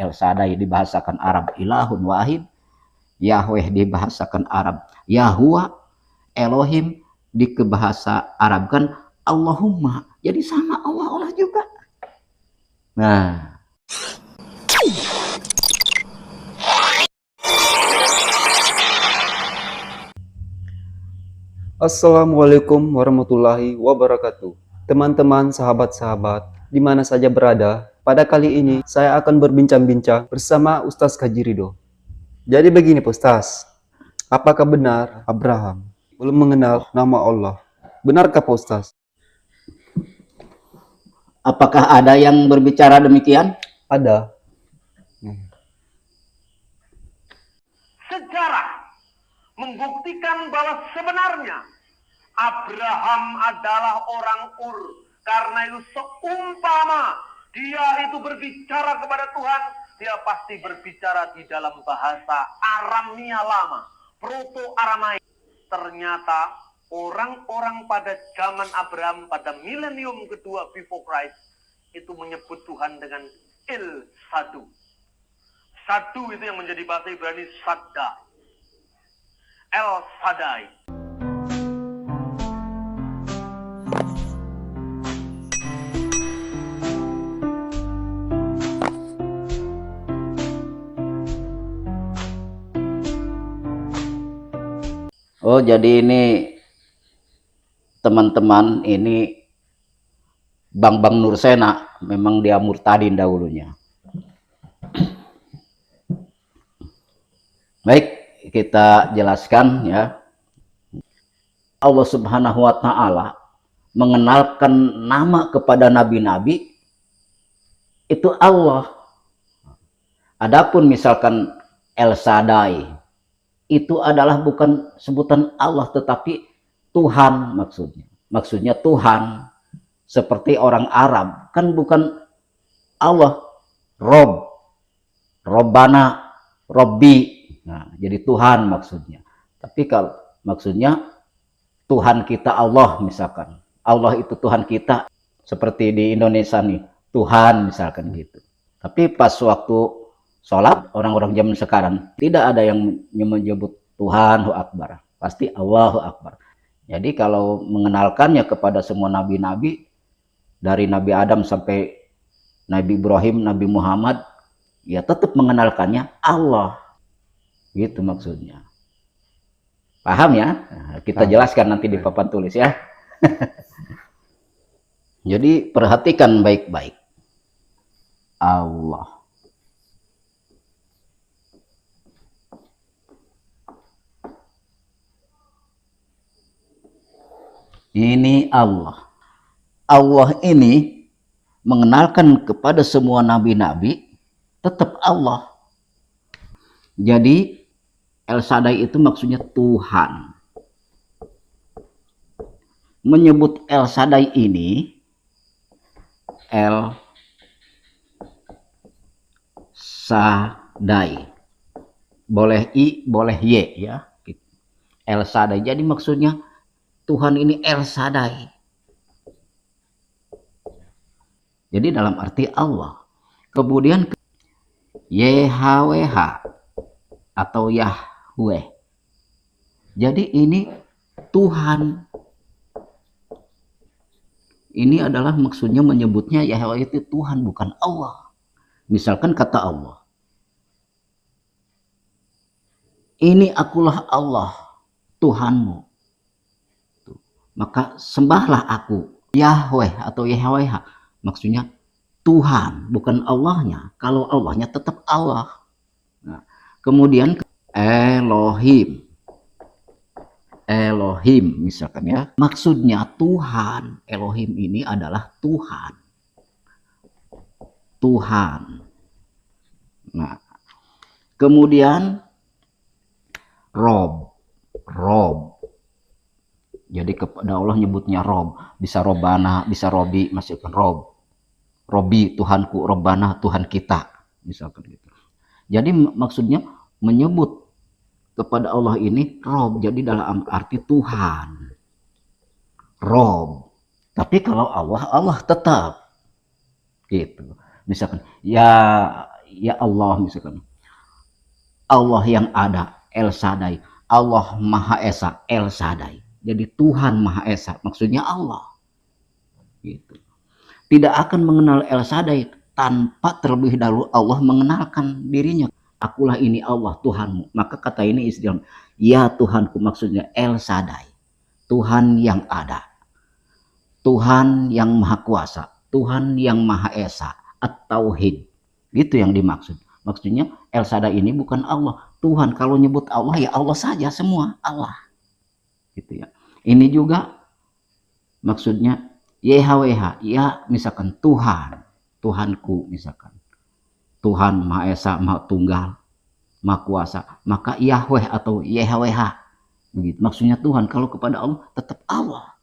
El Shaddai dibahasakan Arab ilahun wahid, Yahweh dibahasakan Arab Yahuwa, Elohim di bahasa Arab kan Allahumma. Jadi sama Allah juga. Nah, Assalamualaikum warahmatullahi wabarakatuh. Teman-teman, sahabat-sahabat, di mana saja berada, pada kali ini saya akan berbincang-bincang bersama Ustaz Haji Ridho. Jadi begini Pak Ustaz, apakah benar Abraham belum mengenal nama Allah? Benarkah Pak Ustaz? apakah ada yang berbicara demikian? Ada. Sejarah membuktikan bahwa sebenarnya Abraham adalah orang Ur. Karena itu seumpama dia itu berbicara kepada Tuhan, dia pasti berbicara di dalam bahasa Aramia lama, Proto-Aramaik. Ternyata orang-orang pada zaman Abraham pada milenium kedua before Christ itu menyebut Tuhan dengan El Sadu. Sadu itu yang menjadi bahasa Ibrani Sadda. El Shaddai. Oh, jadi ini teman-teman, ini Bang Nursena, memang dia murtadin dahulunya. Baik, kita jelaskan ya. Allah Subhanahu wa taala mengenalkan nama kepada nabi-nabi itu Allah. Adapun misalkan El Shaddai itu adalah bukan sebutan Allah tetapi Tuhan maksudnya. Maksudnya Tuhan, seperti orang Arab kan bukan Allah, Rob, Robbana, Robbi. Nah, jadi Tuhan maksudnya. Tapi kalau maksudnya Tuhan kita Allah misalkan. Allah itu Tuhan kita. Seperti di Indonesia nih, Tuhan misalkan gitu. Tapi pas waktu sholat, orang-orang zaman sekarang tidak ada yang menyebut Tuhan Akbar. Pasti Allahu Akbar. Jadi kalau mengenalkannya kepada semua nabi-nabi, dari Nabi Adam sampai Nabi Ibrahim, Nabi Muhammad, ya tetap mengenalkannya Allah. Gitu maksudnya. Paham ya? Nah, kita jelaskan nanti di papan tulis ya. Jadi perhatikan baik-baik. Allah. Ini Allah. Allah ini mengenalkan kepada semua nabi-nabi tetap Allah. Jadi El Shaddai itu maksudnya Tuhan. Menyebut El Shaddai ini El Shaddai. Boleh I, boleh Y ya. El Shaddai. Jadi maksudnya Tuhan ini El Shaddai. Jadi dalam arti Allah. Kemudian YHWH atau Yahweh. Jadi ini Tuhan. Ini adalah maksudnya menyebutnya Yahweh itu Tuhan bukan Allah. Misalkan kata Allah, ini akulah Allah Tuhanmu. Maka sembahlah aku, Yahweh atau Yahweh. Maksudnya Tuhan, bukan Allahnya. Kalau Allahnya tetap Allah. Nah, kemudian Elohim. Elohim misalkan ya. Maksudnya Tuhan. Elohim ini adalah Tuhan. Tuhan. Nah, kemudian Rob. Rob. Jadi kepada Allah nyebutnya Rob, bisa Robana, bisa Robi, masukkan Rob. Robi Tuhanku, Robana Tuhan kita, misalkan gitu. Jadi maksudnya menyebut kepada Allah ini Rob, jadi dalam arti Tuhan. Rob. Tapi kalau Allah, Allah tetap. Gitu. Misalkan ya ya Allah misalkan. Allah yang ada, El Shaddai. Allah Maha Esa, El Shaddai. Jadi Tuhan Maha Esa, maksudnya Allah. Gitu. Tidak akan mengenal El Shaddai tanpa terlebih dahulu Allah mengenalkan dirinya. Akulah ini Allah Tuhanmu. Maka kata ini istilah, ya Tuhanku, maksudnya El Shaddai. Tuhan yang ada. Tuhan yang Maha Kuasa. Tuhan yang Maha Esa. At-Tauhid. Itu yang dimaksud. Maksudnya El Shaddai ini bukan Allah. Tuhan, kalau nyebut Allah ya Allah saja semua. Allah. Gitu ya. Ini juga maksudnya YHWH. Ya misalkan Tuhan. Tuhanku misalkan. Tuhan Maha Esa, Maha Tunggal, Maha Kuasa. Maka Yahweh atau YHWH. Begitu. Maksudnya Tuhan. Kalau kepada Allah tetap Allah.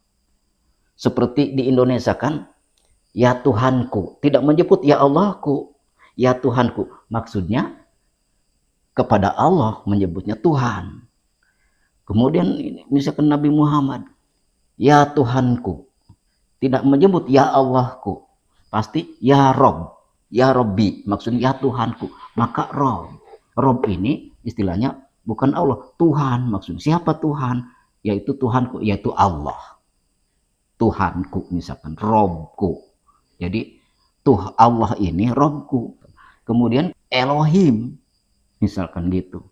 Seperti di Indonesia kan. Ya Tuhanku. Tidak menyebut ya Allahku. Ya Tuhanku. Maksudnya kepada Allah menyebutnya Tuhan. Kemudian misalkan Nabi Muhammad. Ya Tuhanku. Tidak menyebut ya Allahku. Pasti ya Rob. Ya Robbi. Maksudnya ya Tuhanku. Maka Rob. Rob ini istilahnya bukan Allah. Tuhan. Maksudnya siapa Tuhan? Yaitu Tuhanku. Yaitu Allah. Tuhanku misalkan. Robku. Jadi Allah ini Robku. Kemudian Elohim. Misalkan gitu.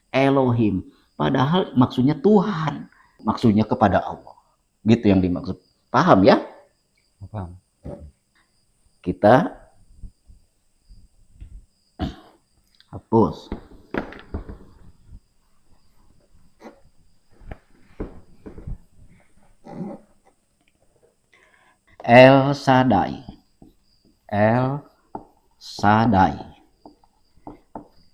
Elohim. Padahal maksudnya Tuhan. Maksudnya kepada Allah. Gitu yang dimaksud. Paham ya? Paham. Kita hapus. El Shaddai. El Shaddai.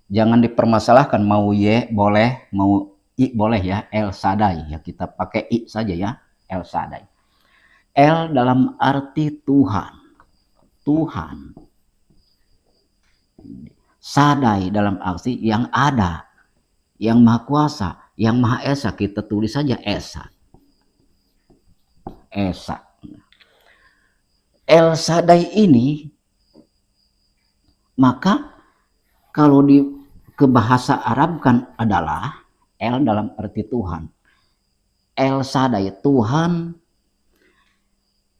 Jangan dipermasalahkan mau Y boleh, mau I boleh ya. El Shaddai ya, kita pakai I saja ya. El Shaddai. El dalam arti Tuhan. Tuhan. Shaddai dalam arti yang ada, yang Maha Kuasa, yang Maha Esa. Kita tulis saja Esa. Esa. El Shaddai ini, maka kalau di ke bahasa Arab kan adalah El dalam arti Tuhan. El Shaddai, Tuhan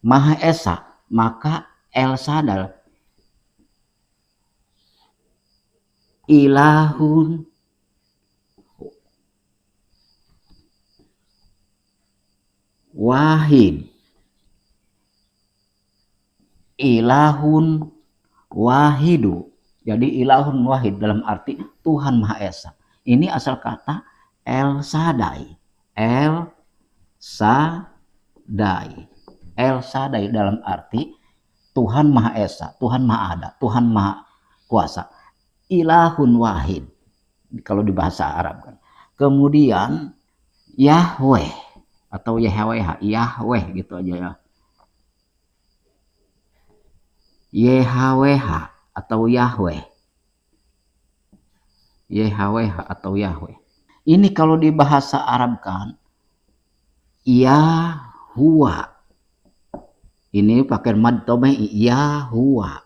Maha Esa. Maka El Shaddai, Ilahun Wahid. Ilahun Wahidu. Jadi ilahun wahid dalam arti Tuhan Maha Esa. Ini asal kata El Shaddai. El Shaddai. El Shaddai dalam arti Tuhan Maha Esa, Tuhan Maha Ada, Tuhan Maha Kuasa. Ilahun wahid. Kalau di bahasa Arab kan. Kemudian Yahweh atau YHWH, Yahweh gitu aja ya. YHWH atau Yahweh. YHWH atau Yahweh. Ini kalau di bahasa Arab kan Yahuwa. Ini pakai mad tome Yahuwa.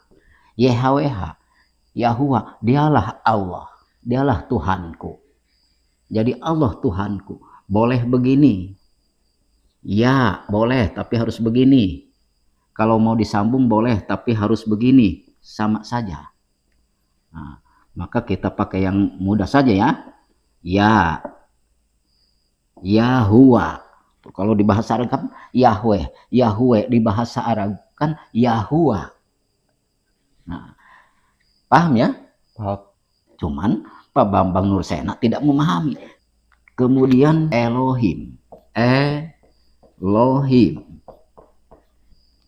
YHWH. Yahuwa, dialah Allah. Dialah Tuhanku. Jadi Allah Tuhanku. Boleh begini. Ya, boleh tapi harus begini. Kalau mau disambung boleh tapi harus begini. Sama saja. Nah, maka kita pakai yang mudah saja ya. Ya. Yahuwa. Kalau di bahasa Arab kan Yahweh. Yahweh di bahasa Arab kan Yahuwa. Nah, paham ya? Paham. Cuman Pak Bambang Nursena tidak memahami. Kemudian Elohim. Elohim.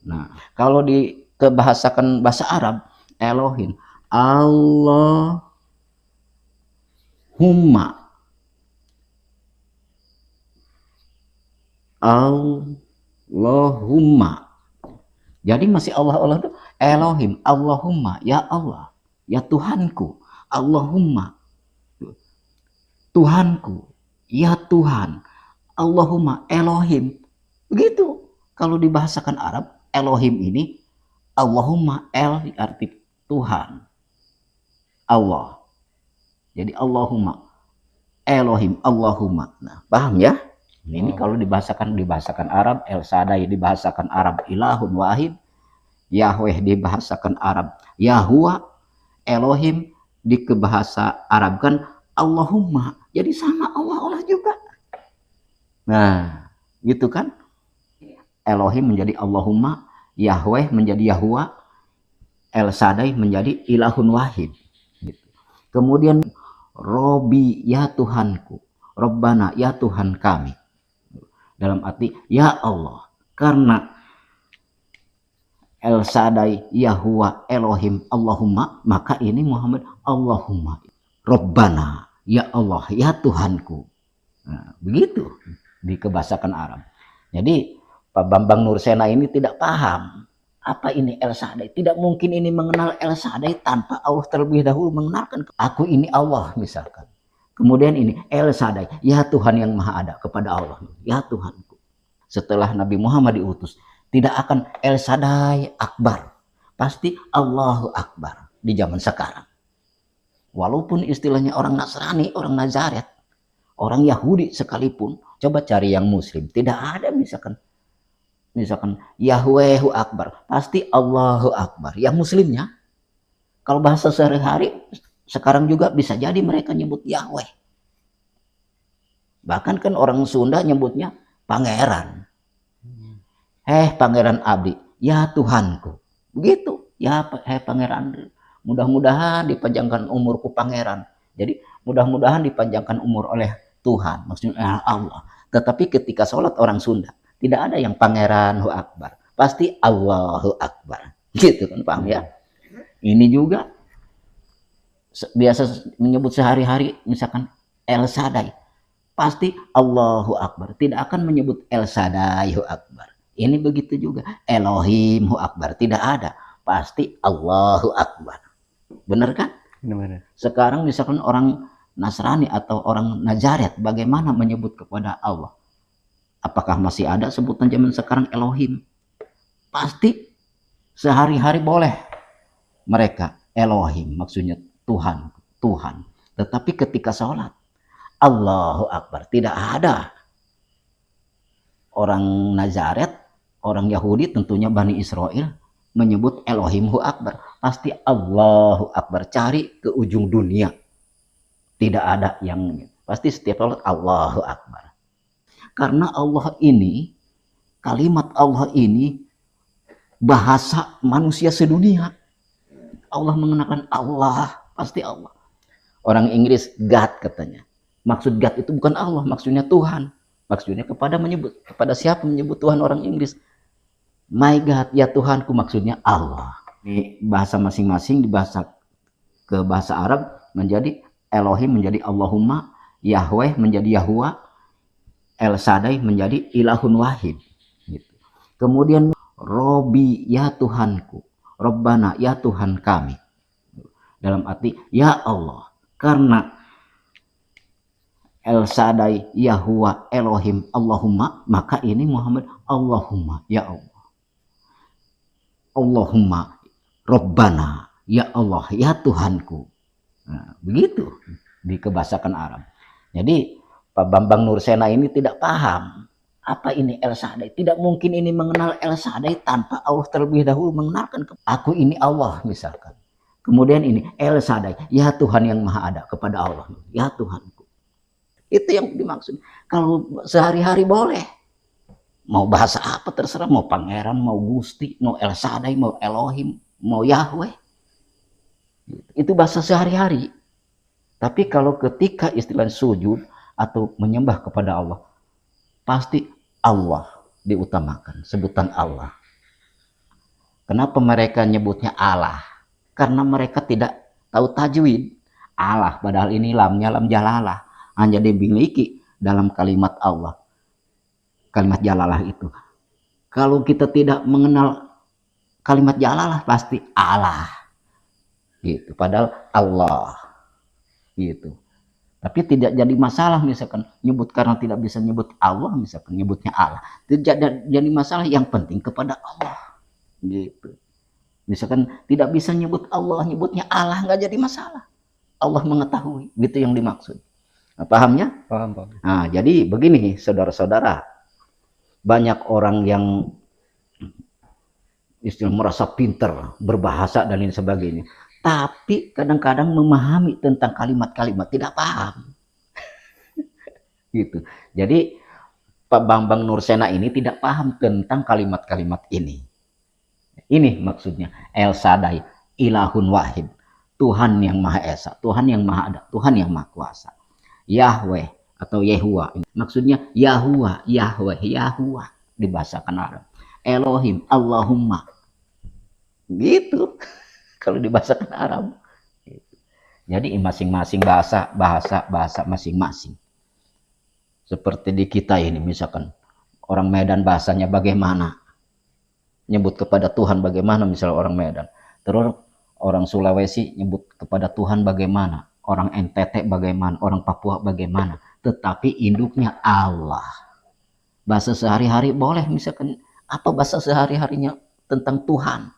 Nah, kalau dikebahasakan bahasa Arab, Elohim, Allahumma. Allahumma. Jadi masih Allah itu Elohim, Allahumma, ya Allah, ya Tuhanku, Allahumma. Tuhanku, ya Tuhan, Allahumma, Elohim. Begitu. Kalau dibahasakan Arab, Elohim ini Allahumma, El arti Tuhan. Allah. Jadi Allahumma, Elohim, Allahumma. Nah, paham ya? Ini kalau dibahasakan Arab, El Sadai dibahasakan Arab ilahun wahid, Yahweh dibahasakan Arab Yahuwa, Elohim dikebahasa Arabkan Allahumma. Jadi sama Allah juga. Nah, gitu kan? Elohim menjadi Allahumma, Yahweh menjadi Yahuwa, El Sadai menjadi ilahun wahid. Gitu. Kemudian Robi, ya Tuhanku, Robbana, ya Tuhan kami. Dalam arti ya Allah, karena El Sadai, Yahuwa, Elohim, Allahumma, maka ini Muhammad Allahumma, Robbana, ya Allah, ya Tuhanku. Nah, begitu dikebahasakan Arab. Jadi Pak Bambang Nursena ini tidak paham apa ini El Sadai. Tidak mungkin ini mengenal El Sadai tanpa Allah terlebih dahulu mengenalkan aku ini Allah misalkan. Kemudian ini El Sadai, ya Tuhan yang Maha Ada, kepada Allah, ya Tuhanku. Setelah Nabi Muhammad diutus, tidak akan El Sadai Akbar, pasti Allahu Akbar di zaman sekarang. Walaupun istilahnya orang Nasrani, orang Nazaret, orang Yahudi sekalipun, coba cari yang Muslim, tidak ada misalkan Yahwehu Akbar, pasti Allahu Akbar. Yang Muslimnya, kalau bahasa sehari-hari sekarang juga bisa jadi mereka nyebut Yahweh. Bahkan kan orang Sunda nyebutnya pangeran. Pangeran Abdi, ya Tuhanku. Begitu, ya pangeran. Mudah-mudahan dipanjangkan umurku pangeran. Jadi mudah-mudahan dipanjangkan umur oleh Tuhan, maksudnya Allah. Tetapi ketika sholat orang Sunda, tidak ada yang pangeran Akbar, pasti Allahu Akbar, gitu kan, paham ya? Ini juga biasa menyebut sehari-hari, misalkan El Sadai, pasti Allahu Akbar, tidak akan menyebut El Sadai Akbar. Ini begitu juga, Elohim Akbar, tidak ada, pasti Allahu Akbar. Benar kan? Benar. Sekarang misalkan orang Nasrani atau orang Nazaret, bagaimana menyebut kepada Allah? Apakah masih ada sebutan zaman sekarang Elohim? Pasti sehari-hari boleh mereka Elohim, maksudnya Tuhan. Tetapi ketika sholat, Allahu Akbar, tidak ada. Orang Nazaret, orang Yahudi, tentunya Bani Israel, menyebut Elohim Akbar. Pasti Allahu Akbar, cari ke ujung dunia. Tidak ada yang, pasti setiap sholat Allahu Akbar. Karena Allah ini, kalimat Allah ini, bahasa manusia sedunia. Allah mengenakan Allah, pasti Allah. Orang Inggris, God katanya. Maksud God itu bukan Allah, maksudnya Tuhan. Maksudnya kepada siapa menyebut Tuhan orang Inggris? My God, ya Tuhanku, maksudnya Allah. Di bahasa masing-masing, ke bahasa Arab, menjadi Elohim, menjadi Allahumma, Yahweh menjadi Yahuwa, El Sadai menjadi ilahun wahid. Gitu. Kemudian Robi, ya Tuhanku, Robbana, ya Tuhan kami. Dalam arti ya Allah, karena El Sadai, Yahuwa, Elohim, Allahumma, maka ini Muhammad Allahumma, ya Allah. Allahumma, Robbana, ya Allah, ya Tuhanku. Nah, begitu dikebahasakan Arab. Jadi Pak Bambang Nursena ini tidak paham apa ini El Sadai. Tidak mungkin ini mengenal El Sadai tanpa Allah terlebih dahulu mengenalkan aku ini Allah misalkan. Kemudian ini El Sadai, ya Tuhan yang Maha Ada, kepada Allah, ya Tuhanku. Itu yang dimaksud. Kalau sehari-hari boleh, mau bahasa apa terserah, mau pangeran, mau Gusti, mau El Sadai, mau Elohim, mau Yahweh. Itu bahasa sehari-hari. Tapi kalau ketika istilah sujud atau menyembah kepada Allah, pasti Allah diutamakan, sebutan Allah. Kenapa mereka nyebutnya Allah? Karena mereka tidak tahu tajwid. Allah, padahal ini lamnya lam jalalah, hanya dimiliki dalam kalimat Allah, kalimat jalalah itu. Kalau kita tidak mengenal kalimat jalalah, pasti Allah, gitu. Padahal Allah, gitu. Tapi tidak jadi masalah misalkan nyebut, karena tidak bisa nyebut Allah, misalkan nyebutnya Allah. Tidak jadi masalah, yang penting kepada Allah. Gitu. Misalkan tidak bisa nyebut Allah, nyebutnya Allah, nggak jadi masalah. Allah mengetahui. Gitu yang dimaksud. Nah, pahamnya? Paham, Pak. Nah, jadi begini saudara-saudara. Banyak orang yang istilah merasa pinter, berbahasa dan lain sebagainya. Tapi kadang-kadang memahami tentang kalimat-kalimat tidak paham. Gitu. Jadi Pak Bambang Nursena ini tidak paham tentang kalimat-kalimat ini. Ini maksudnya El Shaddai, Ilahun Wahid, Tuhan yang Maha Esa, Tuhan yang Maha Ada, Tuhan yang Maha Kuasa. Yahweh atau Yehua, maksudnya Yahuwa, Yahweh, Yahuwa dibahasakan Arab. Elohim, Allahumma, gitu kalau dibahasakan Arab. Jadi masing-masing bahasa masing-masing. Seperti di kita ini, misalkan orang Medan bahasanya bagaimana, nyebut kepada Tuhan bagaimana, misalnya orang Medan. Terus orang Sulawesi nyebut kepada Tuhan bagaimana, orang NTT bagaimana, orang Papua bagaimana. Tetapi induknya Allah. Bahasa sehari-hari boleh, misalkan apa bahasa sehari-harinya tentang Tuhan.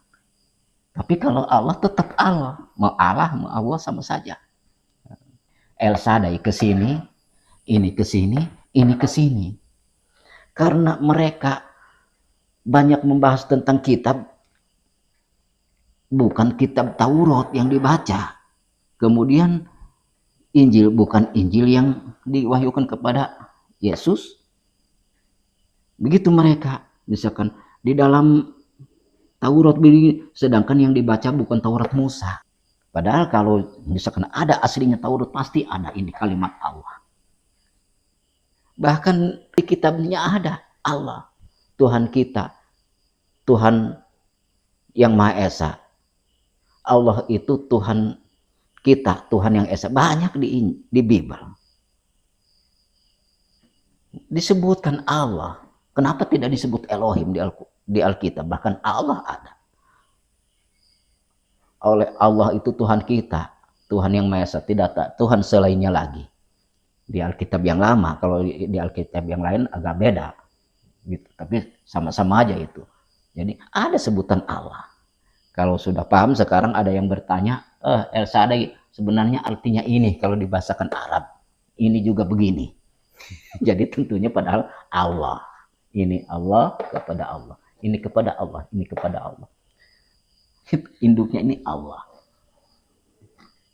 Tapi kalau Allah tetap Allah, mau Allah sama saja. El Shaddai ke sini, ini ke sini, ini ke sini. Karena mereka banyak membahas tentang kitab, bukan kitab Taurat yang dibaca. Kemudian Injil bukan Injil yang diwahyukan kepada Yesus. Begitu mereka, misalkan di dalam Taurat, sedangkan yang dibaca bukan Taurat Musa. Padahal kalau misalkan ada aslinya Taurat, pasti ada ini kalimat Allah. Bahkan di kitabnya ada Allah, Tuhan kita, Tuhan yang Maha Esa. Allah itu Tuhan kita, Tuhan yang Esa. Banyak di Bible disebutkan Allah. Kenapa tidak disebut Elohim di Alkitab? Bahkan Allah ada. Oleh Allah itu Tuhan kita, Tuhan yang Maha Esa, tidak ada Tuhan selainnya lagi. Di Alkitab yang lama, kalau di Alkitab yang lain agak beda, gitu. Tapi sama-sama aja itu. Jadi ada sebutan Allah. Kalau sudah paham, sekarang ada yang bertanya, El Shaddai sebenarnya artinya ini kalau dibahasakan Arab. Ini juga begini. Jadi tentunya padahal Allah. Ini Allah kepada Allah. Ini kepada Allah. Ini kepada Allah. Induknya ini Allah.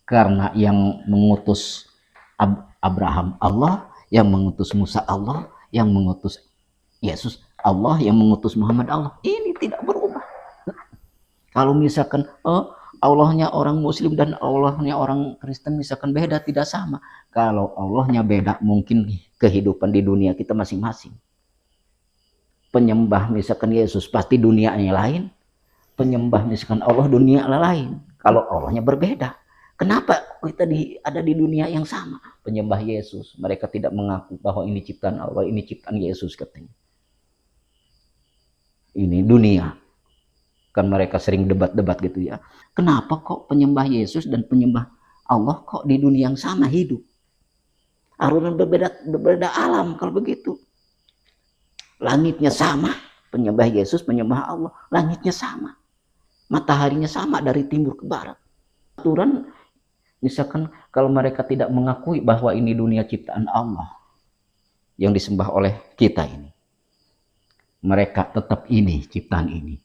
Karena yang mengutus Abraham Allah, yang mengutus Musa Allah, yang mengutus Yesus Allah, yang mengutus Muhammad Allah. Ini tidak berubah. Kalau misalkan Allahnya orang Muslim dan Allahnya orang Kristen misalkan beda, tidak sama. Kalau Allahnya beda, mungkin kehidupan di dunia kita masing-masing. Penyembah misalkan Yesus pasti dunianya lain. Penyembah misalkan Allah dunia lain. Kalau Allahnya berbeda. Kenapa kita ada di dunia yang sama? Penyembah Yesus, mereka tidak mengaku bahwa ini ciptaan Allah, ini ciptaan Yesus katanya. Ini dunia. Kan mereka sering debat-debat gitu ya. Kenapa kok penyembah Yesus dan penyembah Allah kok di dunia yang sama hidup? Harusnya berbeda alam kalau begitu. Langitnya sama, penyembah Yesus, penyembah Allah, langitnya sama. Mataharinya sama dari timur ke barat. Aturan misalkan kalau mereka tidak mengakui bahwa ini dunia ciptaan Allah yang disembah oleh kita ini. Mereka tetap ini ciptaan ini.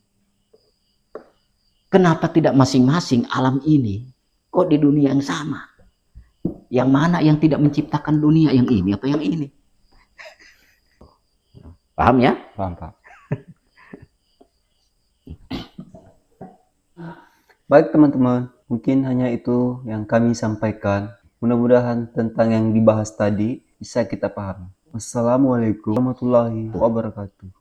Kenapa tidak masing-masing alam ini kok di dunia yang sama? Yang mana yang tidak menciptakan dunia, yang ini atau yang ini? Paham ya? Paham, Pak. Baik teman-teman, mungkin hanya itu yang kami sampaikan. Mudah-mudahan tentang yang dibahas tadi bisa kita pahami. Wassalamualaikum warahmatullahi wabarakatuh.